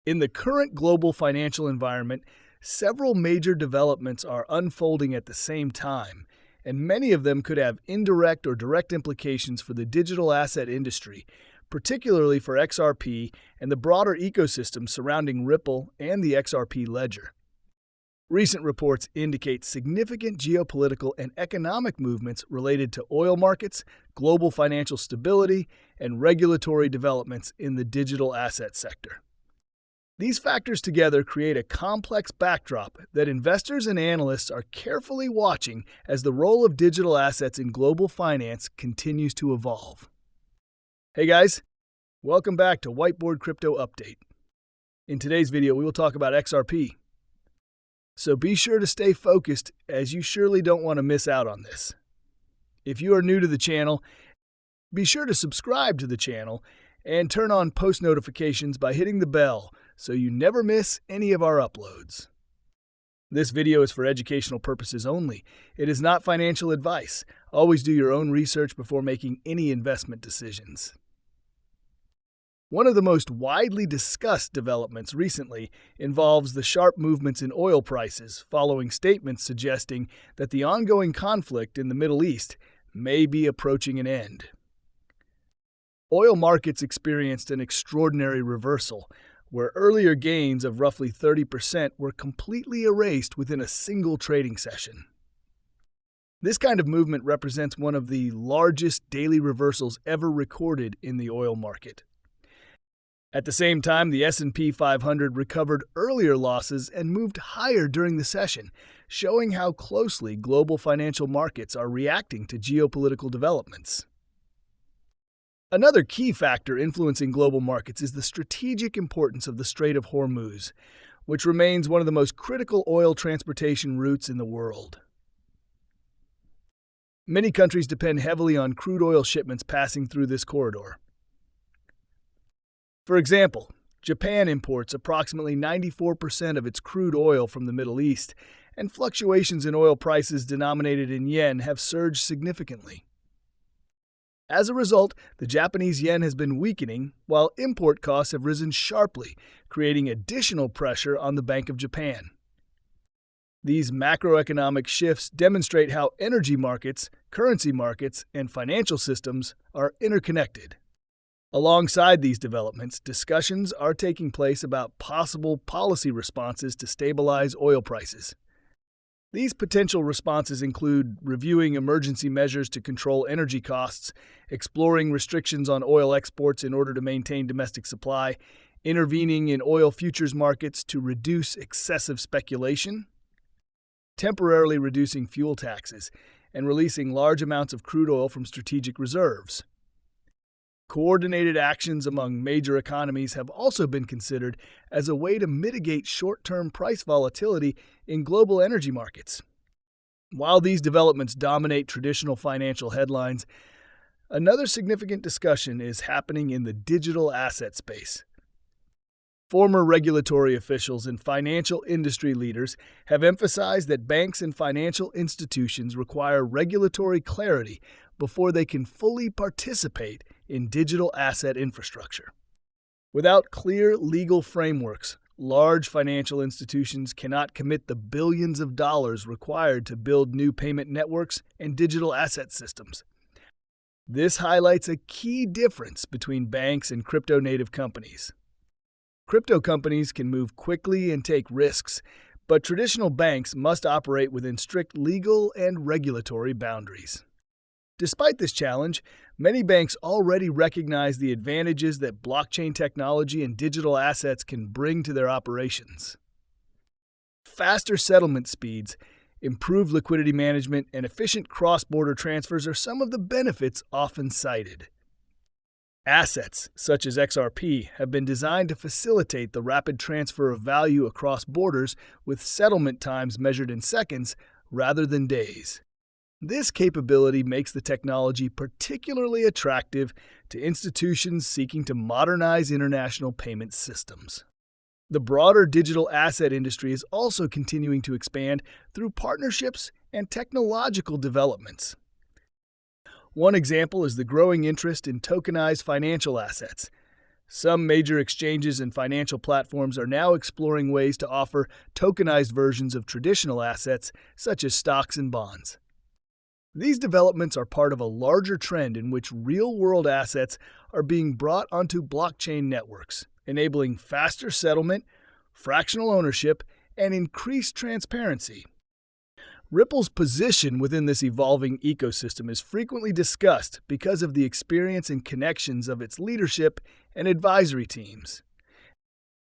In the current global financial environment, several major developments are unfolding at the same time, and many of them could have indirect or direct implications for the digital asset industry, particularly for XRP and the broader ecosystem surrounding Ripple and the XRP ledger. Recent reports indicate significant geopolitical and economic movements related to oil markets, global financial stability, and regulatory developments in the digital asset sector. These factors together create a complex backdrop that investors and analysts are carefully watching as the role of digital assets in global finance continues to evolve. Hey guys, welcome back to Whiteboard Crypto Update. In today's video, we will talk about XRP. So be sure to stay focused, as you surely don't want to miss out on this. If you are new to the channel, be sure to subscribe to the channel and turn on post notifications by hitting the bell so you never miss any of our uploads. This video is for educational purposes only. It is not financial advice. Always do your own research before making any investment decisions. One of the most widely discussed developments recently involves the sharp movements in oil prices following statements suggesting that the ongoing conflict in the Middle East may be approaching an end. Oil markets experienced an extraordinary reversal, where earlier gains of roughly 30% were completely erased within a single trading session. This kind of movement represents one of the largest daily reversals ever recorded in the oil market. At the same time, the S&P 500 recovered earlier losses and moved higher during the session, showing how closely global financial markets are reacting to geopolitical developments. Another key factor influencing global markets is the strategic importance of the Strait of Hormuz, which remains one of the most critical oil transportation routes in the world. Many countries depend heavily on crude oil shipments passing through this corridor. For example, Japan imports approximately 94% of its crude oil from the Middle East, and fluctuations in oil prices denominated in yen have surged significantly. As a result, the Japanese yen has been weakening, while import costs have risen sharply, creating additional pressure on the Bank of Japan. These macroeconomic shifts demonstrate how energy markets, currency markets, and financial systems are interconnected. Alongside these developments, discussions are taking place about possible policy responses to stabilize oil prices. These potential responses include reviewing emergency measures to control energy costs, exploring restrictions on oil exports in order to maintain domestic supply, intervening in oil futures markets to reduce excessive speculation, temporarily reducing fuel taxes, and releasing large amounts of crude oil from strategic reserves. Coordinated actions among major economies have also been considered as a way to mitigate short-term price volatility in global energy markets. While these developments dominate traditional financial headlines, another significant discussion is happening in the digital asset space. Former regulatory officials and financial industry leaders have emphasized that banks and financial institutions require regulatory clarity before they can fully participate in digital asset infrastructure. Without clear legal frameworks, large financial institutions cannot commit the billions of dollars required to build new payment networks and digital asset systems. This highlights a key difference between banks and crypto-native companies. Crypto companies can move quickly and take risks, but traditional banks must operate within strict legal and regulatory boundaries. Despite this challenge, many banks already recognize the advantages that blockchain technology and digital assets can bring to their operations. Faster settlement speeds, improved liquidity management, and efficient cross-border transfers are some of the benefits often cited. Assets, such as XRP, have been designed to facilitate the rapid transfer of value across borders with settlement times measured in seconds rather than days. This capability makes the technology particularly attractive to institutions seeking to modernize international payment systems. The broader digital asset industry is also continuing to expand through partnerships and technological developments. One example is the growing interest in tokenized financial assets. Some major exchanges and financial platforms are now exploring ways to offer tokenized versions of traditional assets, such as stocks and bonds. These developments are part of a larger trend in which real-world assets are being brought onto blockchain networks, enabling faster settlement, fractional ownership, and increased transparency. Ripple's position within this evolving ecosystem is frequently discussed because of the experience and connections of its leadership and advisory teams.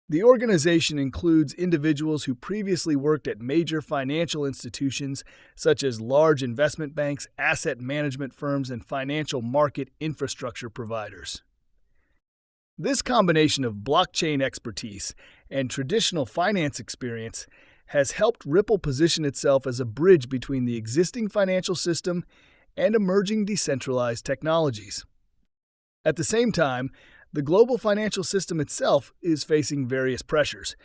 The organization includes individuals who previously worked at major financial institutions such as large investment banks, asset management firms, and financial market infrastructure providers. This combination of blockchain expertise and traditional finance experience has helped Ripple position itself as a bridge between the existing financial system and emerging decentralized technologies. At the same time, the global financial system itself is facing various pressures.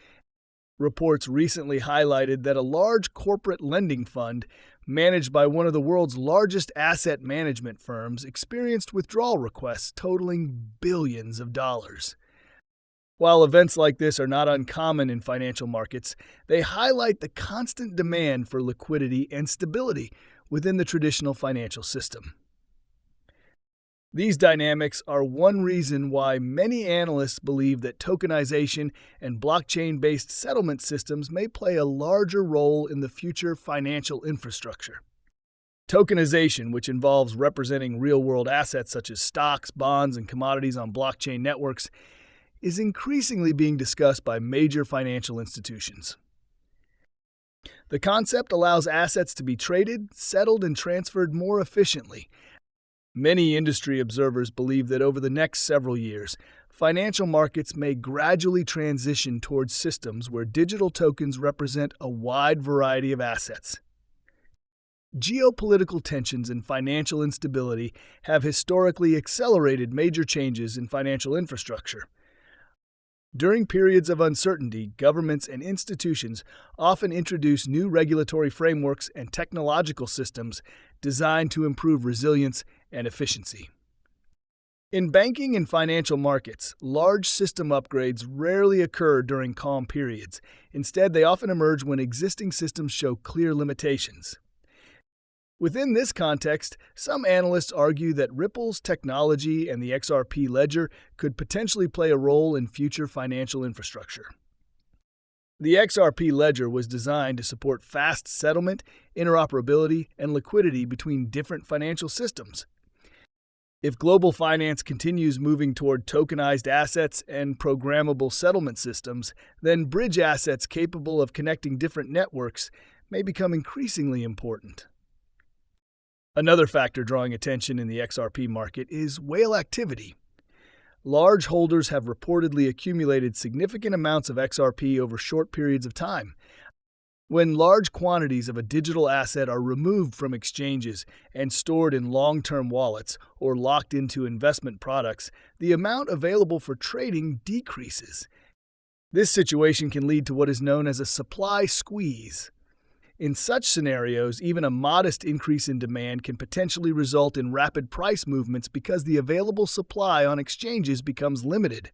Reports recently highlighted that a large corporate lending fund managed by one of the world's largest asset management firms experienced withdrawal requests totaling billions of dollars. While events like this are not uncommon in financial markets, they highlight the constant demand for liquidity and stability within the traditional financial system. These dynamics are one reason why many analysts believe that tokenization and blockchain-based settlement systems may play a larger role in the future financial infrastructure. Tokenization, which involves representing real-world assets such as stocks, bonds, and commodities on blockchain networks, is increasingly being discussed by major financial institutions. The concept allows assets to be traded, settled, and transferred more efficiently. Many industry observers believe that over the next several years, financial markets may gradually transition towards systems where digital tokens represent a wide variety of assets. Geopolitical tensions and financial instability have historically accelerated major changes in financial infrastructure. During periods of uncertainty, governments and institutions often introduce new regulatory frameworks and technological systems designed to improve resilience and efficiency. In banking and financial markets, large system upgrades rarely occur during calm periods. Instead, they often emerge when existing systems show clear limitations. Within this context, some analysts argue that Ripple's technology and the XRP ledger could potentially play a role in future financial infrastructure. The XRP ledger was designed to support fast settlement, interoperability, and liquidity between different financial systems. If global finance continues moving toward tokenized assets and programmable settlement systems, then bridge assets capable of connecting different networks may become increasingly important. Another factor drawing attention in the XRP market is whale activity. Large holders have reportedly accumulated significant amounts of XRP over short periods of time. When large quantities of a digital asset are removed from exchanges and stored in long-term wallets or locked into investment products, the amount available for trading decreases. This situation can lead to what is known as a supply squeeze. In such scenarios, even a modest increase in demand can potentially result in rapid price movements because the available supply on exchanges becomes limited.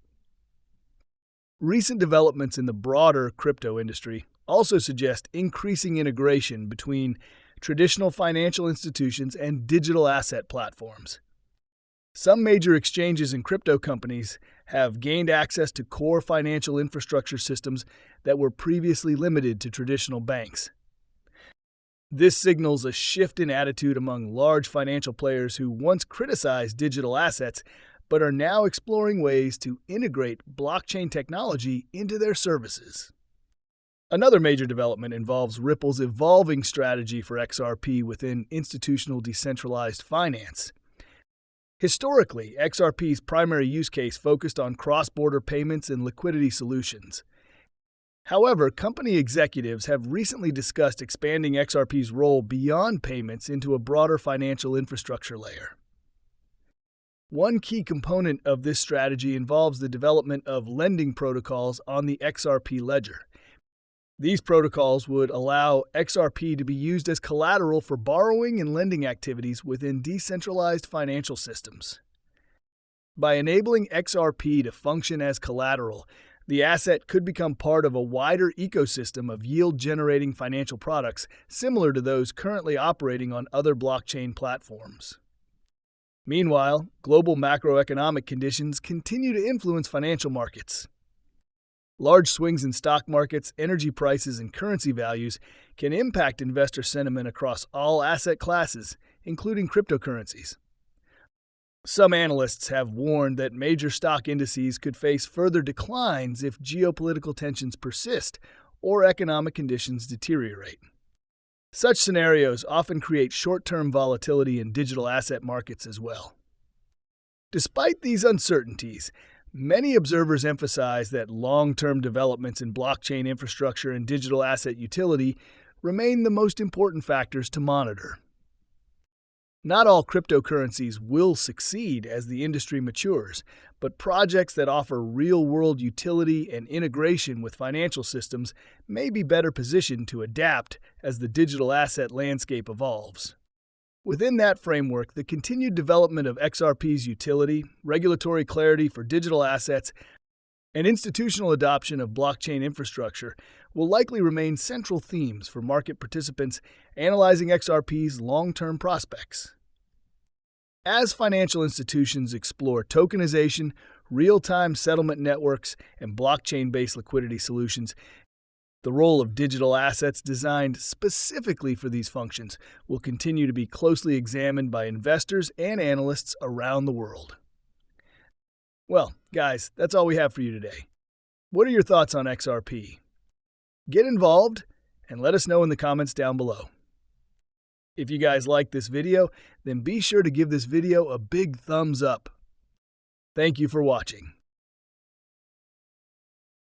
Recent developments in the broader crypto industry also suggest increasing integration between traditional financial institutions and digital asset platforms. Some major exchanges and crypto companies have gained access to core financial infrastructure systems that were previously limited to traditional banks. This signals a shift in attitude among large financial players who once criticized digital assets but are now exploring ways to integrate blockchain technology into their services. Another major development involves Ripple's evolving strategy for XRP within institutional decentralized finance. Historically, XRP's primary use case focused on cross-border payments and liquidity solutions. However, company executives have recently discussed expanding XRP's role beyond payments into a broader financial infrastructure layer. One key component of this strategy involves the development of lending protocols on the XRP ledger. These protocols would allow XRP to be used as collateral for borrowing and lending activities within decentralized financial systems. By enabling XRP to function as collateral, the asset could become part of a wider ecosystem of yield-generating financial products similar to those currently operating on other blockchain platforms. Meanwhile, global macroeconomic conditions continue to influence financial markets. Large swings in stock markets, energy prices, and currency values can impact investor sentiment across all asset classes, including cryptocurrencies. Some analysts have warned that major stock indices could face further declines if geopolitical tensions persist or economic conditions deteriorate. Such scenarios often create short-term volatility in digital asset markets as well. Despite these uncertainties, many observers emphasize that long-term developments in blockchain infrastructure and digital asset utility remain the most important factors to monitor. Not all cryptocurrencies will succeed as the industry matures, but projects that offer real-world utility and integration with financial systems may be better positioned to adapt as the digital asset landscape evolves. Within that framework, the continued development of XRP's utility, regulatory clarity for digital assets, and institutional adoption of blockchain infrastructure will likely remain central themes for market participants analyzing XRP's long-term prospects. As financial institutions explore tokenization, real-time settlement networks, and blockchain-based liquidity solutions, the role of digital assets designed specifically for these functions will continue to be closely examined by investors and analysts around the world. Well, guys, that's all we have for you today. What are your thoughts on XRP? Get involved and let us know in the comments down below. If you guys like this video, then be sure to give this video a big thumbs up. Thank you for watching.